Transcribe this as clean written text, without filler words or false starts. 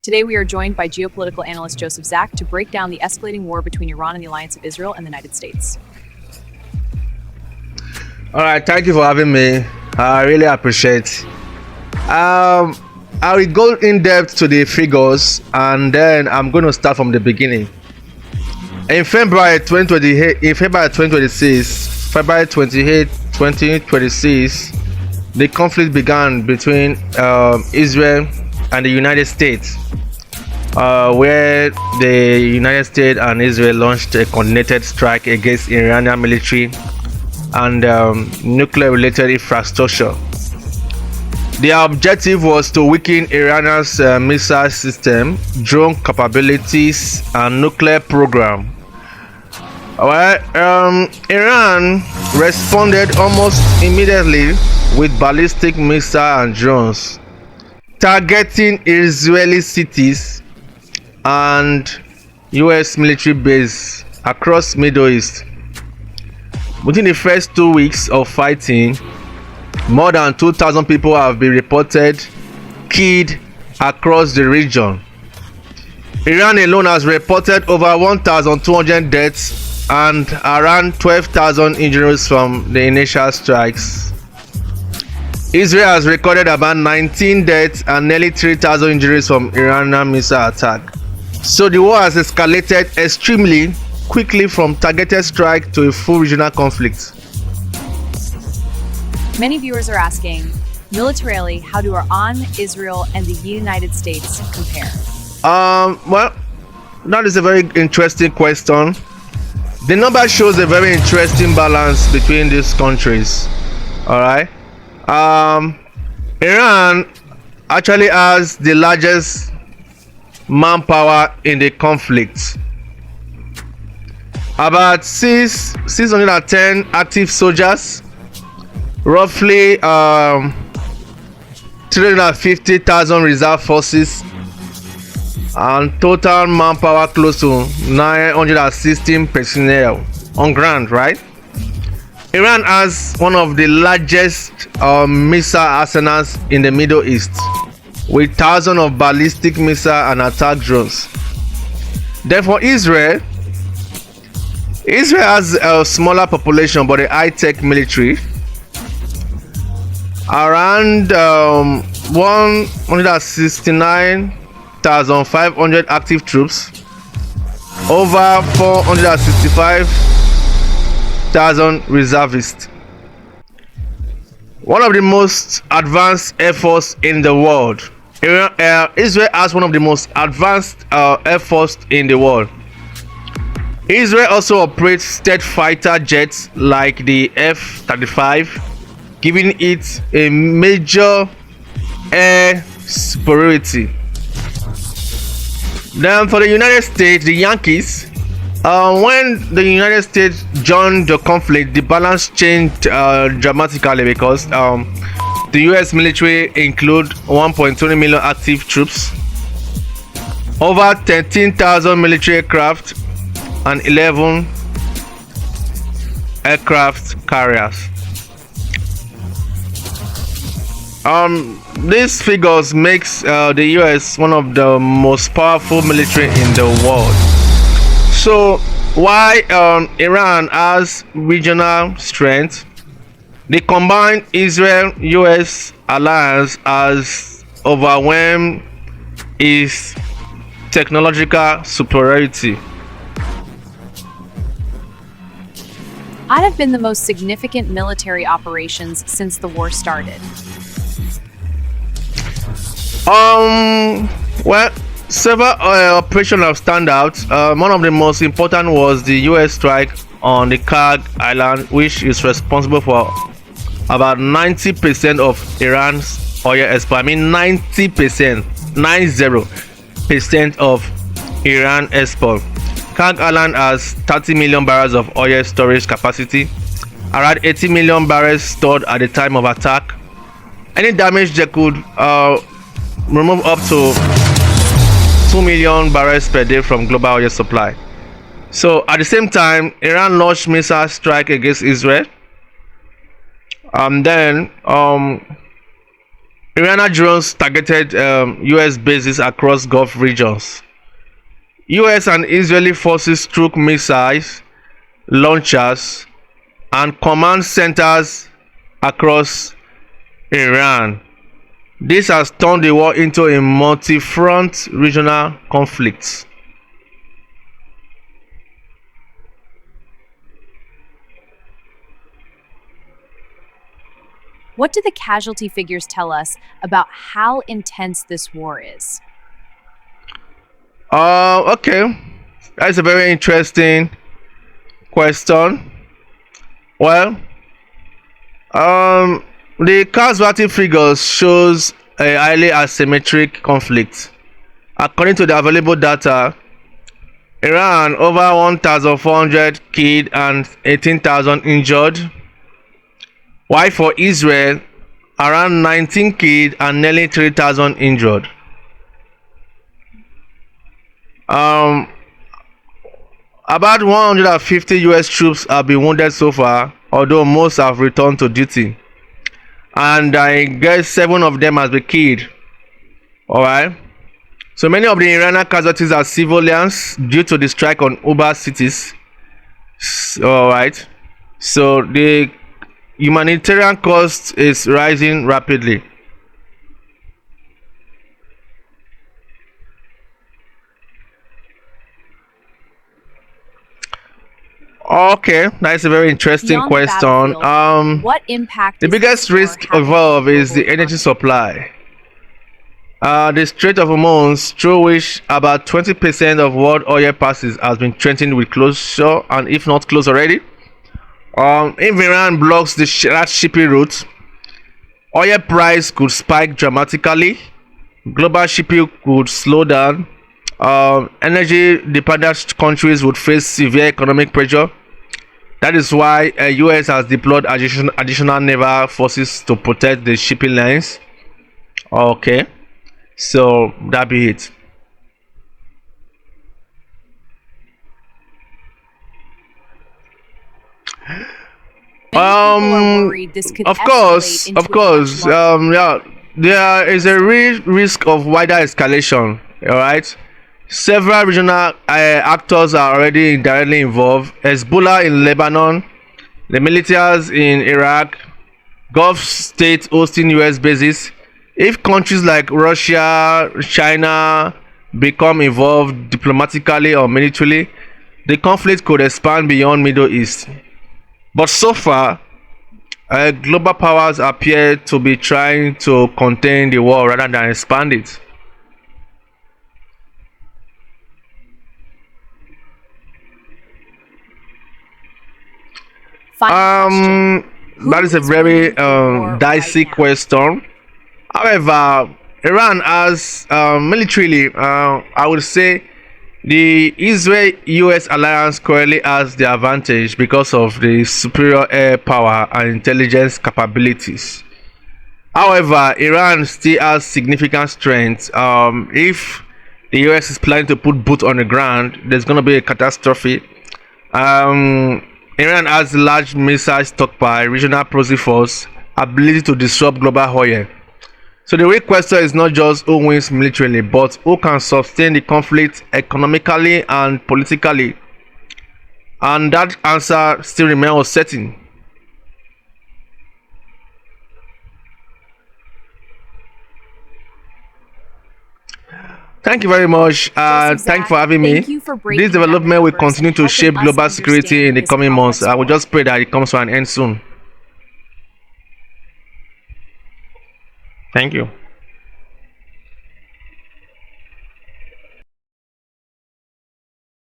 Today, we are joined by geopolitical analyst Joseph Zak to break down the escalating war between Iran and the alliance of Israel and the United States. All right, thank you for having me. I really appreciate. I will go in depth to the figures, and then I'm going to start from the beginning. In February 2026, February 28, 2026, the conflict began between Israel and the United States, where the United States and Israel launched a coordinated strike against Iranian military and nuclear-related infrastructure. The objective was to weaken Iran's missile system, drone capabilities, and nuclear program. Iran responded almost immediately with ballistic missiles and drones, targeting Israeli cities and US military bases across Middle East. Within the first 2 weeks of fighting, more than 2,000 people have been reported killed across the region. Iran alone has reported over 1,200 deaths and around 12,000 injuries from the initial strikes. Israel has recorded about 19 deaths and nearly 3,000 injuries from Iranian missile attack. So the war has escalated extremely quickly from targeted strike to a full regional conflict. Many viewers are asking, militarily, how do Iran, Israel, and the United States compare? Well, that is a very interesting question. The number shows a very interesting balance between these countries. All right. Iran actually has the largest manpower in the conflict. About 610 active soldiers, roughly 350,000 reserve forces, and total manpower close to 916 personnel on ground, right? Iran has one of the largest missile arsenals in the Middle East, with thousands of ballistic missile and attack drones. Therefore, Israel has a smaller population but a high-tech military. Around 169,500 active troops, over 465,000 reservists. One of the most advanced air force in the world. Israel has one of the most advanced air force in the world. Israel also operates stealth fighter jets like the F-35, giving it a major air superiority. Then for the United States, the Yankees, when the United States joined the conflict, the balance changed dramatically because the US military include 1.20 million active troops, over 13,000 military aircraft, and 11 aircraft carriers. These figures makes the US one of the most powerful military in the world. So why Iran has regional strength, the combined Israel-US alliance has overwhelmed its technological superiority. What have been the most significant military operations since the war started? Well, several operations have stand out. One of the most important was the US strike on the Karg Island, which is responsible for about 90% of Iran's oil export. I mean 90%, 90% of Iran export. Karg Island has 30 million barrels of oil storage capacity, around 80 million barrels stored at the time of attack. Any damage they could remove up to 2 million barrels per day from global oil supply. So at the same time, Iran launched missile strike against Israel. Then Iranian drones targeted US bases across Gulf regions. US and Israeli forces struck missiles, launchers, and command centers across Iran. This has turned the war into a multi-front regional conflict. What do the casualty figures tell us about how intense this war is? Okay, that's a very interesting question. Well, the casualty figures shows a highly asymmetric conflict. According to the available data, Iran over 1,400 killed and 18,000 injured, while for Israel around 19 killed and nearly 3,000 injured. About 150 US troops have been wounded so far, although most have returned to duty, and I guess 7 of them has been killed. Alright, so many of the Iranian casualties are civilians due to the strike on Uber cities. Alright, so the humanitarian cost is rising rapidly. Okay, that's a very interesting Beyond the question. battlefield, what impact The is biggest this war risk having involved on is the global energy economy? supply. The Strait of Hormuz, through which about 20% of world oil passes, has been threatened with closure, and if not closed already. If Iran blocks that shipping route, oil price could spike dramatically. Global shipping could slow down. Energy dependent countries would face severe economic pressure. That is why US has deployed additional naval forces to protect the shipping lines. Okay, so that be it. Many people are worried this could Of escalate course, into of a much course. larger Yeah, there is a real risk of wider escalation. All right. Several regional actors are already indirectly involved. Hezbollah in Lebanon, the militias in Iraq, Gulf states hosting US bases. If countries like Russia, China become involved diplomatically or militarily, the conflict could expand beyond Middle East. But so far, global powers appear to be trying to contain the war rather than expand it. Final question. That is a Who is very winning the war dicey right now? question. However, Iran has militarily, I would say, the Israel-US alliance currently has the advantage because of the superior air power and intelligence capabilities. However, Iran still has significant strength. If the US is planning to put boots on the ground, there's going to be a catastrophe. Iran has large missile stockpile, regional proxy force, ability to disrupt global oil. So the real question is not just who wins militarily, but who can sustain the conflict economically and politically. And that answer still remains uncertain. Thank you very much. Joseph Thank you Zach, for having me. thank you for breaking This down the development will numbers continue and to helping shape us global security in understand the this coming months. complex I will war. just pray that it comes to an end soon. Thank you.